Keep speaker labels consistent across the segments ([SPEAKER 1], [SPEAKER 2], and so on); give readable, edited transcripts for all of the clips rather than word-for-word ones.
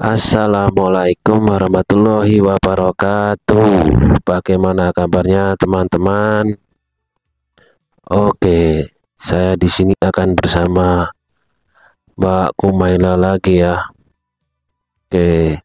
[SPEAKER 1] Assalamualaikum warahmatullahi wabarakatuh. Bagaimana kabarnya teman-teman? Oke, saya di sini akan bersama Mbak Kumaila lagi ya. Oke,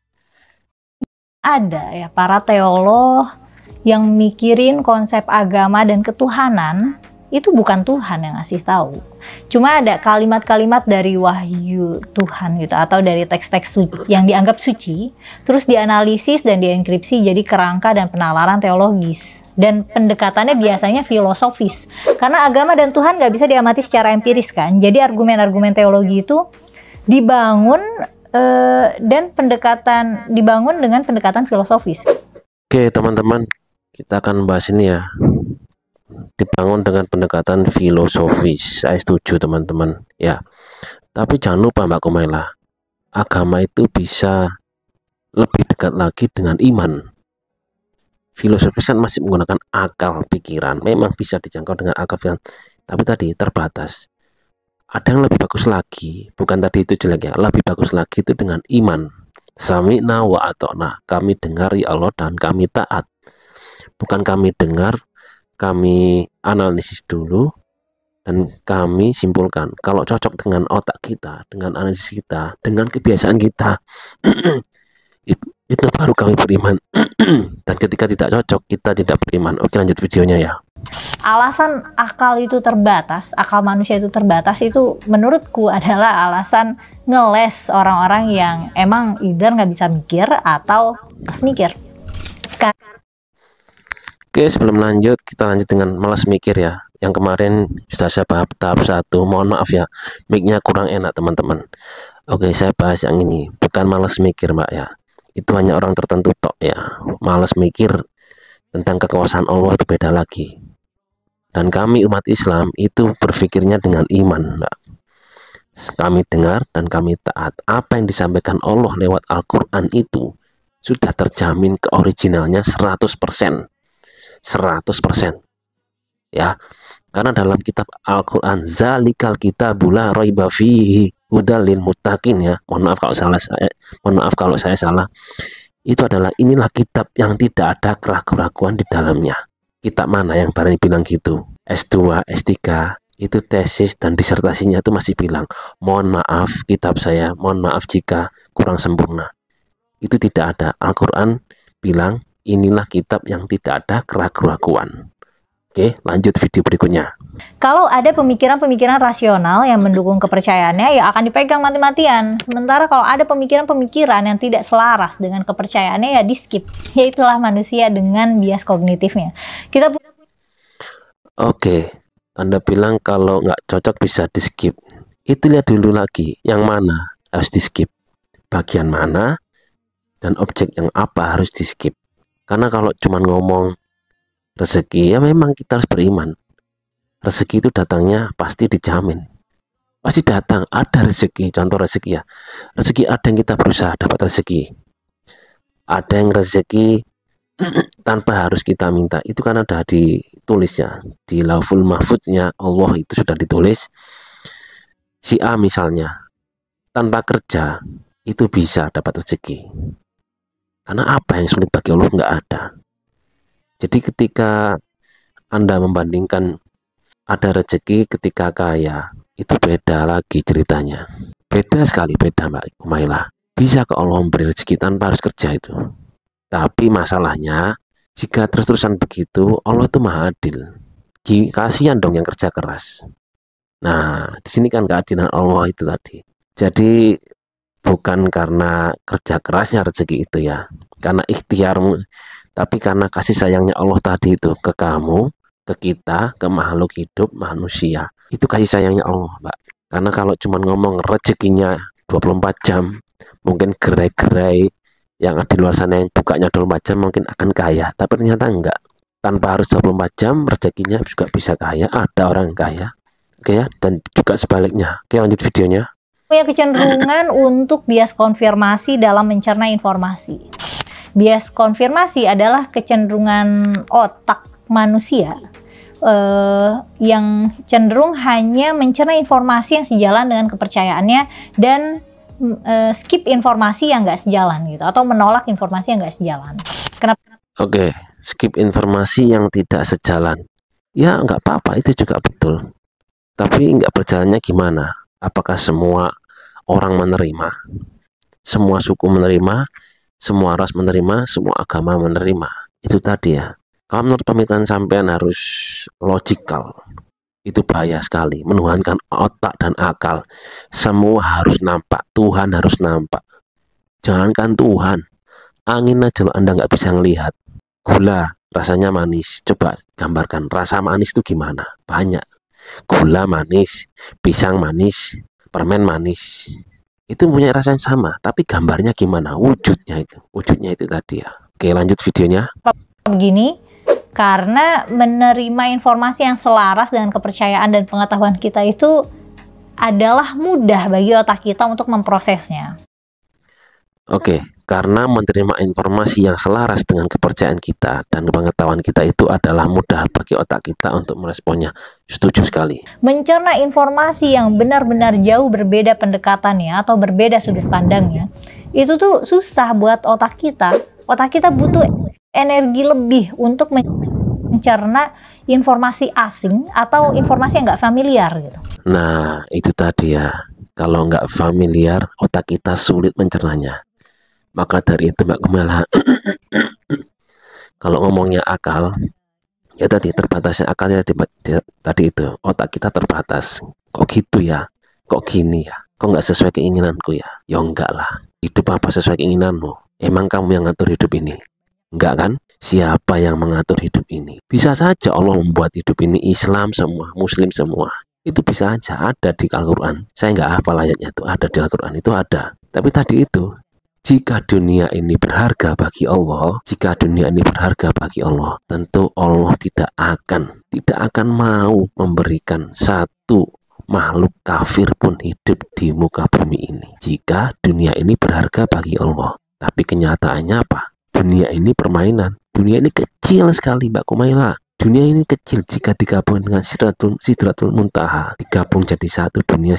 [SPEAKER 2] Ada ya para teolog yang mikirin konsep agama dan ketuhanan itu bukan Tuhan yang ngasih tahu. Cuma ada kalimat-kalimat dari wahyu Tuhan gitu, atau dari teks-teks yang dianggap suci, terus dianalisis dan dienkripsi jadi kerangka dan penalaran teologis. Dan pendekatannya biasanya filosofis, karena agama dan Tuhan nggak bisa diamati secara empiris kan. Jadi argumen-argumen teologi itu dibangun dan dibangun dengan pendekatan filosofis.
[SPEAKER 1] oke teman-teman, kita akan bahas ini ya. Dibangun dengan pendekatan filosofis. Saya setuju teman-teman ya. Tapi jangan lupa Mbak Kumaila, agama itu bisa lebih dekat lagi dengan iman. Filosofis kan masih menggunakan akal pikiran, memang bisa dijangkau dengan akal pikiran, tapi tadi terbatas. Ada yang lebih bagus lagi, bukan tadi itu jelek ya, lebih bagus lagi itu dengan iman. Sami'na wa ata'na, kami dengar ya Allah dan kami taat. Bukan kami dengar, kami analisis dulu dan kami simpulkan. Kalau cocok dengan otak kita, dengan analisis kita, dengan kebiasaan kita, itu baru kami beriman. Dan ketika tidak cocok, kita tidak beriman. Oke, lanjut videonya ya.
[SPEAKER 2] Alasan akal itu terbatas, akal manusia itu terbatas, itu menurutku adalah alasan ngeles orang-orang yang emang either nggak bisa mikir atau pas mikir.
[SPEAKER 1] Oke, sebelum lanjut, kita lanjut dengan malas mikir ya. Yang kemarin sudah saya bahas tahap 1. Mohon maaf ya, mic-nya kurang enak teman-teman. Oke, saya bahas yang ini. Bukan malas mikir Mbak ya. Itu hanya orang tertentu tok ya. Malas mikir tentang kekuasaan Allah itu beda lagi. Dan kami umat Islam itu berpikirnya dengan iman Mbak. Kami dengar dan kami taat. Apa yang disampaikan Allah lewat Al-Quran itu sudah terjamin ke originalnya 100%. 100% ya, karena dalam kitab Al-Quran zalikal kitabul la raiba fihi hudal lil muttaqin ya. Mohon maaf kalau saya salah. Itu adalah inilah kitab yang tidak ada keraguan di dalamnya. Kitab mana yang berani bilang gitu? S2, S3 itu tesis dan disertasinya itu masih bilang mohon maaf kitab saya, mohon maaf jika kurang sempurna. Itu tidak ada. Al-Quran bilang inilah kitab yang tidak ada keraguan. Oke, lanjut video berikutnya.
[SPEAKER 2] Kalau ada pemikiran-pemikiran rasional yang mendukung kepercayaannya, ya akan dipegang mati-matian. Sementara kalau ada pemikiran-pemikiran yang tidak selaras dengan kepercayaannya, ya di-skip. Ya itulah manusia dengan bias kognitifnya.
[SPEAKER 1] Oke, Anda bilang kalau nggak cocok bisa di-skip. Itu lihat dulu lagi, yang mana harus di-skip. Bagian mana dan objek yang apa harus di-skip. Karena kalau cuma ngomong rezeki, ya memang kita harus beriman. Rezeki itu datangnya pasti dijamin. Pasti datang, ada rezeki. Contoh rezeki ya. Rezeki ada yang kita berusaha dapat rezeki. Ada yang rezeki tanpa harus kita minta. Itu kan ada ditulis ya. Di Lauhul Mahfuznya Allah itu sudah ditulis. Si A misalnya, tanpa kerja itu bisa dapat rezeki. Karena apa yang sulit bagi Allah nggak ada. Jadi ketika Anda membandingkan ada rezeki ketika kaya, itu beda lagi ceritanya. Beda sekali, beda Mbak Kumaila. Bisa ke Allah memberi rezeki tanpa harus kerja itu. Tapi masalahnya, jika terus-terusan begitu, Allah itu maha adil. Kasihan dong yang kerja keras. Nah, di sini kan keadilan Allah itu tadi. Jadi bukan karena kerja kerasnya rezeki itu ya, karena ikhtiarmu, tapi karena kasih sayangnya Allah tadi itu ke kamu, ke kita, ke makhluk hidup manusia. Itu kasih sayangnya Allah Mbak. Karena kalau cuma ngomong rezekinya 24 jam, mungkin gerai-gerai yang ada di luar sana yang bukanya 24 jam mungkin akan kaya, tapi ternyata enggak. Tanpa harus 24 jam rezekinya juga bisa kaya, ada orang yang kaya. Oke ya, dan juga sebaliknya. Oke, lanjut videonya.
[SPEAKER 2] Punya kecenderungan untuk bias konfirmasi dalam mencerna informasi. Bias konfirmasi adalah kecenderungan otak manusia yang cenderung hanya mencerna informasi yang sejalan dengan kepercayaannya dan skip informasi yang nggak sejalan gitu, atau menolak informasi yang nggak sejalan. Kenapa?
[SPEAKER 1] Oke, skip informasi yang tidak sejalan. Ya nggak apa-apa, itu juga betul. Tapi nggak berjalannya gimana? Apakah semua orang menerima? Semua suku menerima? Semua ras menerima? Semua agama menerima? Itu tadi ya. Kalau menurut pemikiran sampean harus logikal. Itu bahaya sekali, menuhankan otak dan akal. Semua harus nampak, Tuhan harus nampak. Jangankan Tuhan, angin aja Anda nggak bisa ngelihat. Gula rasanya manis, coba gambarkan rasa manis itu gimana? Banyak. Gula manis, pisang manis, permen manis. Itu punya rasa yang sama, tapi gambarnya gimana? Wujudnya itu tadi ya. Oke, lanjut videonya.
[SPEAKER 2] Begini, karena menerima informasi yang selaras dengan kepercayaan dan pengetahuan kita itu adalah mudah bagi otak kita untuk memprosesnya.
[SPEAKER 1] Oke, karena menerima informasi yang selaras dengan kepercayaan kita dan pengetahuan kita itu adalah mudah bagi otak kita untuk meresponnya. Setuju sekali.
[SPEAKER 2] Mencerna informasi yang benar-benar jauh berbeda pendekatannya atau berbeda sudut pandangnya, itu tuh susah buat otak kita. Otak kita butuh energi lebih untuk mencerna informasi asing atau informasi yang nggak familiar gitu.
[SPEAKER 1] Nah, itu tadi ya. Kalau nggak familiar, otak kita sulit mencernanya. Maka dari itu Mbak Kumala, kalau ngomongnya akal, ya tadi terbatasnya akal ya tadi itu. Otak kita terbatas. Kok gitu ya? Kok gini ya? Kok nggak sesuai keinginanku ya? Ya enggak lah. Hidup apa sesuai keinginanmu? Emang kamu yang ngatur hidup ini? Enggak kan? Siapa yang mengatur hidup ini? Bisa saja Allah membuat hidup ini Islam semua, Muslim semua. Itu bisa aja ada di Al-Quran. Saya nggak hafal ayatnya itu, ada di Al-Quran itu ada. Tapi tadi itu, jika dunia ini berharga bagi Allah, tentu Allah tidak akan mau memberikan satu makhluk kafir pun hidup di muka bumi ini. Jika dunia ini berharga bagi Allah. Tapi kenyataannya apa? Dunia ini permainan. Dunia ini kecil sekali Mbak Kumaila. Dunia ini kecil jika digabung dengan Sidratul Muntaha, digabung jadi satu dunia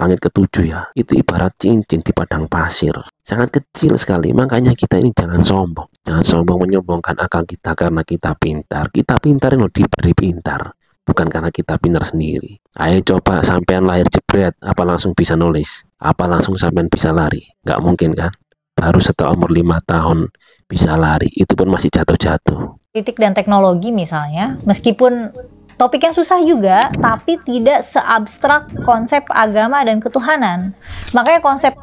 [SPEAKER 1] langit ketujuh ya. Itu ibarat cincin di padang pasir. Sangat kecil sekali. Makanya kita ini jangan sombong. Jangan sombong menyombongkan akal kita karena kita pintar. Kita pintar loh, diberi pintar. Bukan karena kita pintar sendiri. Ayo coba sampean lahir jebret, apa langsung bisa nulis? Apa langsung sampean bisa lari? Nggak mungkin kan? Baru setelah umur 5 tahun bisa lari, itu pun masih jatuh-jatuh.
[SPEAKER 2] Politik dan teknologi misalnya, meskipun topik yang susah juga, tapi tidak seabstrak konsep agama dan ketuhanan. Makanya konsep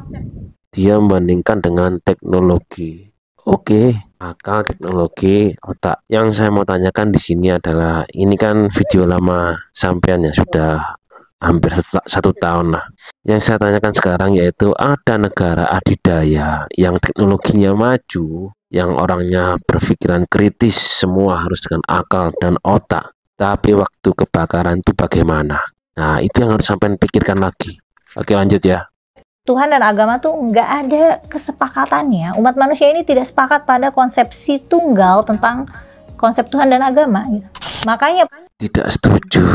[SPEAKER 1] dia membandingkan dengan teknologi. Oke, akal, teknologi, otak. Yang saya mau tanyakan di sini adalah, ini kan video lama sampean ya, sudah hampir 1 tahun lah. Yang saya tanyakan sekarang yaitu ada negara adidaya yang teknologinya maju, yang orangnya berpikiran kritis, semua harus dengan akal dan otak. Tapi waktu kebakaran itu bagaimana? Nah, itu yang harus sampai pikirkan lagi. Oke, lanjut ya.
[SPEAKER 2] Tuhan dan agama tuh nggak ada kesepakatannya. Umat manusia ini tidak sepakat pada konsepsi tunggal tentang konsep Tuhan dan agama. Gitu. Makanya
[SPEAKER 1] tidak setuju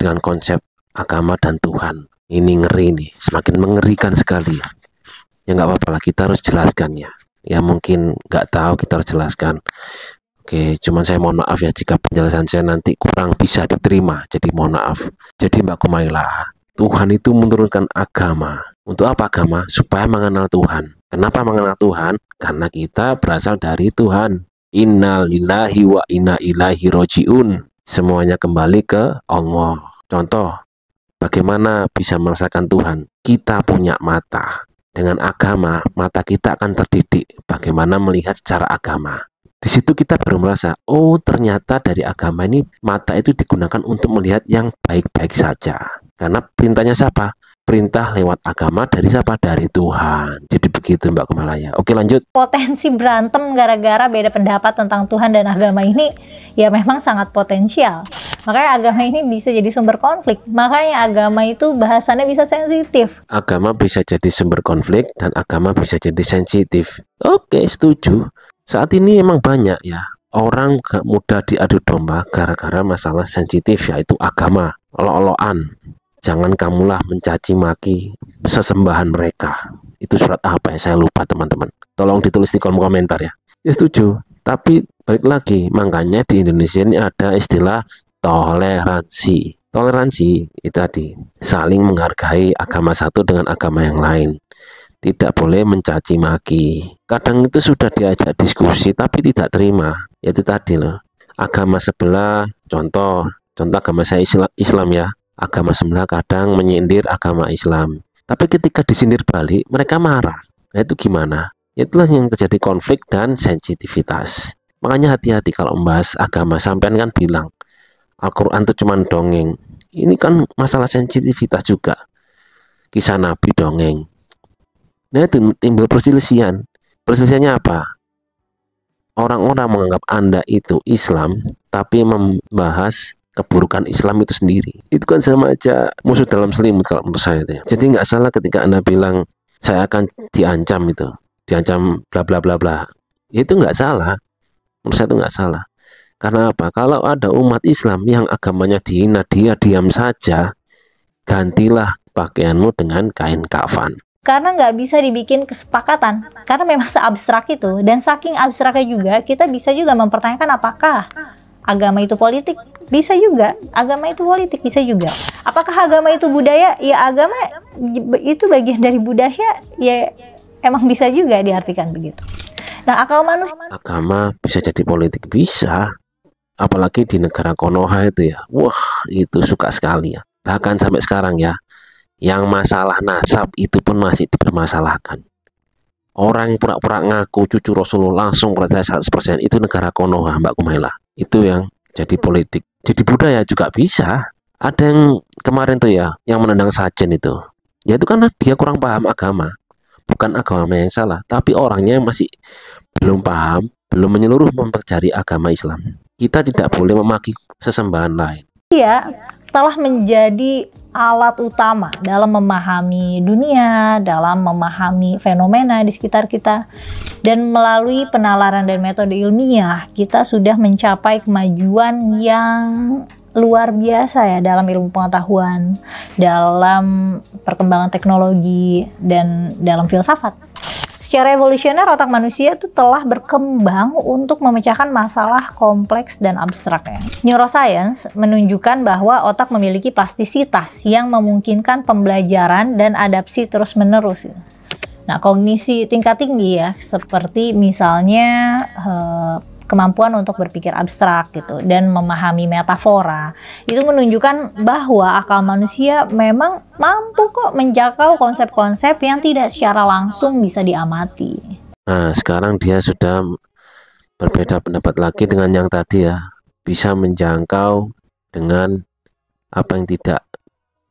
[SPEAKER 1] dengan konsep agama dan Tuhan. Ini ngeri nih, semakin mengerikan sekali. Ya nggak apa-apa lah, kita harus jelaskan ya. Ya mungkin nggak tahu, kita harus jelaskan. Oke, cuman saya mohon maaf ya jika penjelasan saya nanti kurang bisa diterima. Jadi mohon maaf. Jadi Mbak Kumaila, Tuhan itu menurunkan agama. Untuk apa agama? Supaya mengenal Tuhan. Kenapa mengenal Tuhan? Karena kita berasal dari Tuhan. Inna lillahi wa inna ilaihi roji'un. Semuanya kembali ke Allah. Contoh, bagaimana bisa merasakan Tuhan? Kita punya mata. Dengan agama, mata kita akan terdidik bagaimana melihat secara agama. Di situ kita baru merasa, oh ternyata dari agama ini mata itu digunakan untuk melihat yang baik-baik saja. Karena perintahnya siapa? Perintah lewat agama dari siapa? Dari Tuhan. Jadi begitu Mbak Kumalaya. Oke, lanjut.
[SPEAKER 2] Potensi berantem gara-gara beda pendapat tentang Tuhan dan agama ini ya memang sangat potensial. Makanya agama ini bisa jadi sumber konflik. Makanya agama itu bahasannya bisa sensitif.
[SPEAKER 1] Agama bisa jadi sumber konflik dan agama bisa jadi sensitif. Oke, setuju. Saat ini emang banyak ya orang gak mudah diadu domba gara-gara masalah sensitif, yaitu agama. Olo-oloan. Jangan kamulah mencaci maki sesembahan mereka. Itu surat apa ya? Saya lupa teman-teman. Tolong ditulis di kolom komentar ya. Ya setuju. Tapi balik lagi, makanya di Indonesia ini ada istilah toleransi. Toleransi itu tadi, saling menghargai agama satu dengan agama yang lain. Tidak boleh mencaci maki. Kadang itu sudah diajak diskusi tapi tidak terima. Yaitu tadi loh. Agama sebelah, contoh agama saya Islam ya. Agama sebelah kadang menyindir agama Islam. Tapi ketika disindir balik, mereka marah. Nah itu gimana? Itulah yang terjadi konflik dan sensitivitas. Makanya hati-hati kalau membahas agama. Sampean kan bilang Al-Quran itu cuma dongeng. Ini kan masalah sensitivitas juga. Kisah Nabi dongeng. Nah itu timbul perselisihan. Perselisihannya apa? Orang-orang menganggap Anda itu Islam, tapi membahas keburukan Islam itu sendiri. Itu kan sama aja musuh dalam selimut kalau menurut saya itu. Jadi nggak salah ketika Anda bilang saya akan diancam itu. Diancam bla bla bla bla. Itu nggak salah. Menurut saya itu nggak salah. Karena apa? Kalau ada umat Islam yang agamanya dihina, dia diam saja, gantilah pakaianmu dengan kain kafan.
[SPEAKER 2] Karena nggak bisa dibikin kesepakatan, karena memang seabstrak itu. Dan saking abstraknya juga, kita bisa juga mempertanyakan apakah agama itu politik? Bisa juga, agama itu politik, bisa juga. Apakah agama itu budaya? Ya agama itu bagian dari budaya, ya emang bisa juga diartikan begitu. Nah, akal manusia...
[SPEAKER 1] Agama bisa jadi politik, bisa. Apalagi di negara Konoha itu ya, wah itu suka sekali ya. Bahkan sampai sekarang ya, yang masalah nasab itu pun masih dipermasalahkan. Orang yang pura-pura ngaku cucu Rasulullah langsung percaya 100%, itu negara Konoha, Mbak Kumaila. Itu yang jadi politik. Jadi budaya juga bisa. Ada yang kemarin tuh ya, yang menendang Sajen itu. Ya itu karena dia kurang paham agama. Bukan agama yang salah, tapi orangnya masih belum paham, belum menyeluruh mempelajari agama Islam. Kita tidak boleh memaki sesembahan lain.
[SPEAKER 2] Iya, telah menjadi alat utama dalam memahami dunia, dalam memahami fenomena di sekitar kita. Dan melalui penalaran dan metode ilmiah, kita sudah mencapai kemajuan yang luar biasa ya dalam ilmu pengetahuan, dalam perkembangan teknologi, dan dalam filsafat. Secara evolusioner, otak manusia itu telah berkembang untuk memecahkan masalah kompleks dan abstrak ya. Neuroscience menunjukkan bahwa otak memiliki plastisitas yang memungkinkan pembelajaran dan adaptasi terus-menerus. Nah, kognisi tingkat tinggi ya, seperti misalnya kemampuan untuk berpikir abstrak gitu dan memahami metafora, itu menunjukkan bahwa akal manusia memang mampu kok menjangkau konsep-konsep yang tidak secara langsung bisa diamati.
[SPEAKER 1] Nah, sekarang dia sudah berbeda pendapat lagi dengan yang tadi ya, bisa menjangkau dengan apa yang tidak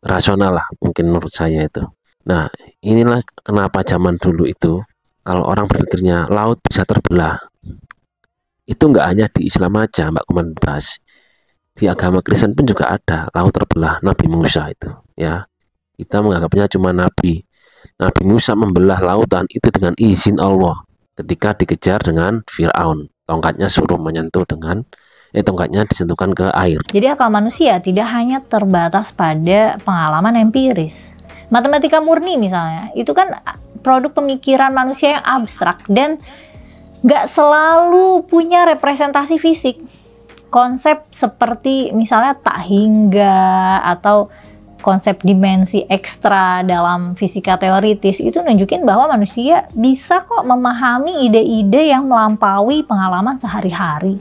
[SPEAKER 1] rasional lah mungkin menurut saya itu. Nah, inilah kenapa zaman dulu itu kalau orang berpikirnya laut bisa terbelah. Itu nggak hanya di Islam aja, Mbak Kuman bahas. Di agama Kristen pun juga ada laut terbelah, Nabi Musa itu ya. Kita menganggapnya cuma Nabi Musa membelah lautan itu dengan izin Allah ketika dikejar dengan Fir'aun. Tongkatnya suruh menyentuh dengan tongkatnya disentuhkan ke air.
[SPEAKER 2] Jadi akal manusia tidak hanya terbatas pada pengalaman empiris. Matematika murni misalnya, itu kan produk pemikiran manusia yang abstrak dan nggak selalu punya representasi fisik. Konsep seperti misalnya tak hingga atau konsep dimensi ekstra dalam fisika teoritis itu nunjukin bahwa manusia bisa kok memahami ide-ide yang melampaui pengalaman sehari-hari.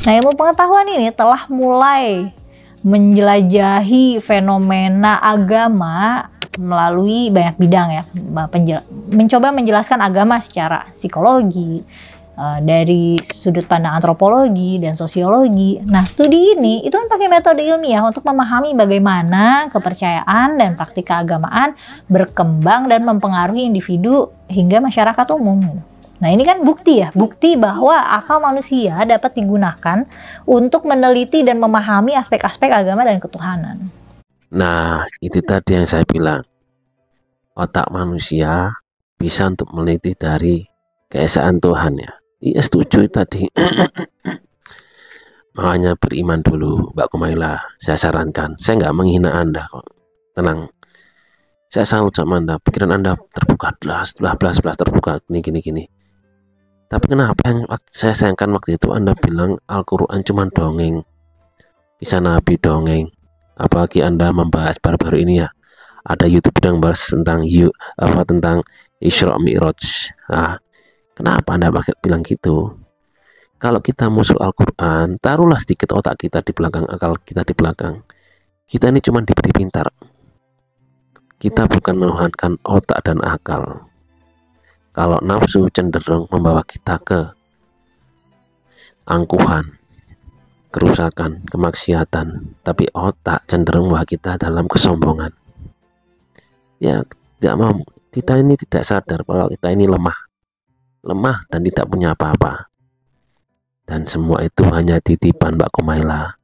[SPEAKER 2] Nah, ilmu pengetahuan ini telah mulai menjelajahi fenomena agama melalui banyak bidang ya, mencoba menjelaskan agama secara psikologi, dari sudut pandang antropologi dan sosiologi. Nah, studi ini itu kan pakai metode ilmiah untuk memahami bagaimana kepercayaan dan praktik keagamaan berkembang dan mempengaruhi individu hingga masyarakat umum. Nah, ini kan bukti ya, bukti bahwa akal manusia dapat digunakan untuk meneliti dan memahami aspek-aspek agama dan ketuhanan.
[SPEAKER 1] Nah, itu tadi yang saya bilang. Otak manusia bisa untuk meneliti dari keesaan Tuhan ya. Iya, setuju tadi. Makanya beriman dulu, Mbak Kumaila. Saya sarankan. Saya nggak menghina Anda kok. Tenang. Saya salut sama Anda, pikiran Anda terbuka, belas terbuka, gini. Tapi kenapa yang saya sayangkan waktu itu Anda bilang Al-Quran cuma dongeng, kisah Nabi dongeng. Apalagi Anda membahas baru-baru ini ya, ada YouTube yang bahas tentang tentang Isra Mi'raj. Nah, kenapa Anda bilang gitu? Kalau kita musuh Al-Quran, taruhlah sedikit otak kita di belakang, akal kita di belakang. Kita ini cuma diberi pintar. Kita bukan menuhankan otak dan akal. Kalau nafsu cenderung membawa kita ke angkuhan, kerusakan, kemaksiatan, tapi otak cenderung membawa kita dalam kesombongan. Ya, tidak mau. Kita ini tidak sadar bahwa kita ini lemah dan tidak punya apa-apa. Dan semua itu hanya titipan Mbak Kumaila.